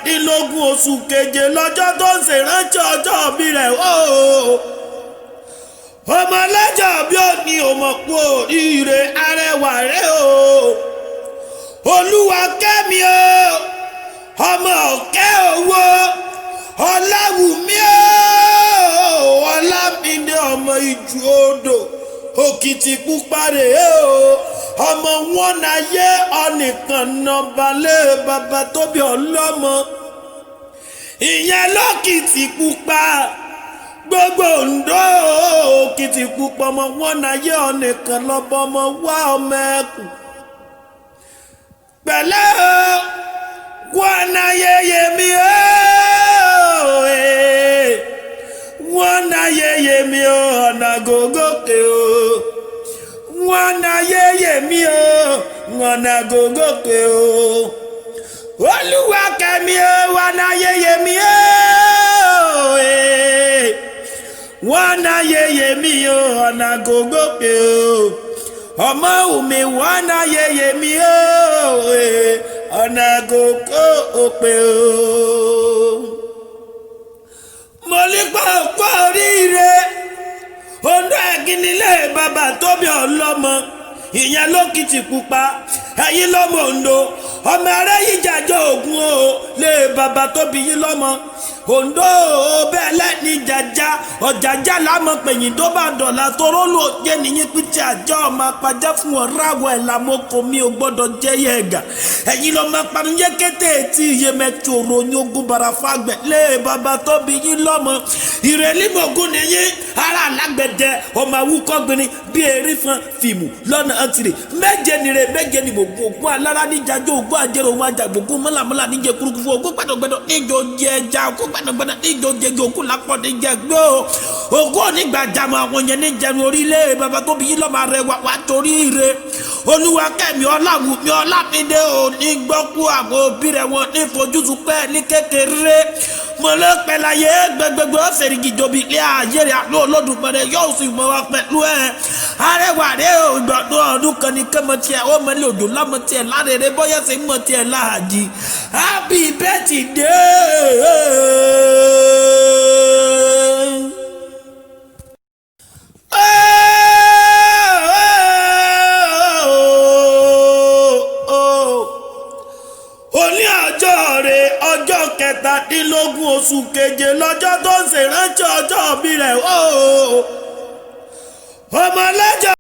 kẹtàdínlógún oṣù keje lọ́jọ́ tó ń ṣèrántí ọjọ́ bí rẹ̀ ọmọ lọ́jọ́ bí ó ní òmòpó oríire arẹwà rẹ̀ olúwa kẹ́mi ọmọ ọ̀kẹ́ owó ọláwùmí ọlámídé ọmọ ìjù odò òkìtìpupa rèé ọmọ wọn náyé ọnìkan nọbalẹ̀ bàbá tóbi ọlọ́mọ ìyẹn lókìtìpupa gbogbo Oǹdó òkìtìpupa ọmọ wọn náyé ọnìkan lọ́bọ ọmọ wá ọmọ ẹkùn pẹ̀lẹ́ wọn náyé yẹmi wọn náyé yẹmi ọ̀nà gògókè wọn náyé yẹmi ọ̀nà gògókè olúwa kẹ́mi wọn náyé yẹmi wọn náyé yẹmi ọ̀nà gògókè ọmọ òmì wọn náyé yẹmi ọ̀nà gògókè mo ní pọ̀ oríire Oǹdó ẹ̀gínnílé bàbá tóbi ọlọ́mọ ìyẹn lókìtìpupa ẹ̀yin lọ́mọ Oǹdó ọmọ ẹ̀rẹ́ yìí jàjọ ògùn lé bàbá tóbi yín lọ́mọ Oǹdó bẹ́ẹ̀ lẹ́ni jàjà ọ̀jàjà lámọ̀ pẹ̀yìn tó bá dọ̀la toró ló jẹ́ nìyín pété àjọ ọmọ apàjẹ́ fún ọ̀ráwọ̀ ẹ̀ lámọ́kọ mi ò gbọ́dọ̀ jẹ́ yẹ ẹ̀gà ẹ̀yin lọ́mọ panúyẹ́ kété tí iye mẹ́tò ròyìn ogun bara fagbẹ̀ lé bàbá tóbi yín lọ́mọ ìrẹ̀límọ̀gún nìyín ara alágbẹ̀dẹ ọmọ awúkọ́gbìnrin bí erí fún fìmù lọ́nà àtìrè méje nìrè méje ni gbogbo ògùn alára níjàjọ ògùn àjẹrò ògùn àjàgbogbo mọ́làmọ́là níjẹ kúrúkúrú ògùn gbẹdọgbẹdọ níjọ jẹ ẹja ògùn gbẹdọgbẹdọ níjọ jẹjọ ògùn lápọ̀ níjẹ gbé ògùn onígbàjámọ̀ àwọn yẹn níjẹnu orílẹ̀ bàbá tóbi yín lọ́mọ rẹ wà torí ire olúwa kẹ́mi ọláwùmí ọlámídé òní gbọ́kú àwọn òbí rẹ̀ wọn ní fojúsùn pẹ́ ní kékeré mọ̀lẹ́pẹ̀ láyé gbẹgbẹgbẹ ọ̀fẹ̀rìgì jòbí ilé ayé rẹ̀ àlọ́ Olódùmarè yóò sì mọ̀ wá pẹ̀lú ẹ̀ arẹwà rẹ̀ ògbọ̀dún ọdún kan ní kẹ́mọ tiẹ̀ ó mọ̀lẹ́ òjò lámọ tiẹ̀ lárẹ̀rẹ̀ bọ́yá sí mọ̀ tiẹ̀ láàjì happy birthday. Ọjọ́ kẹtàdínlógún oṣù keje lọ́jọ́ tó ń ṣèrántí ọjọ́ bí rẹ̀ ọmọ lọ́jọ́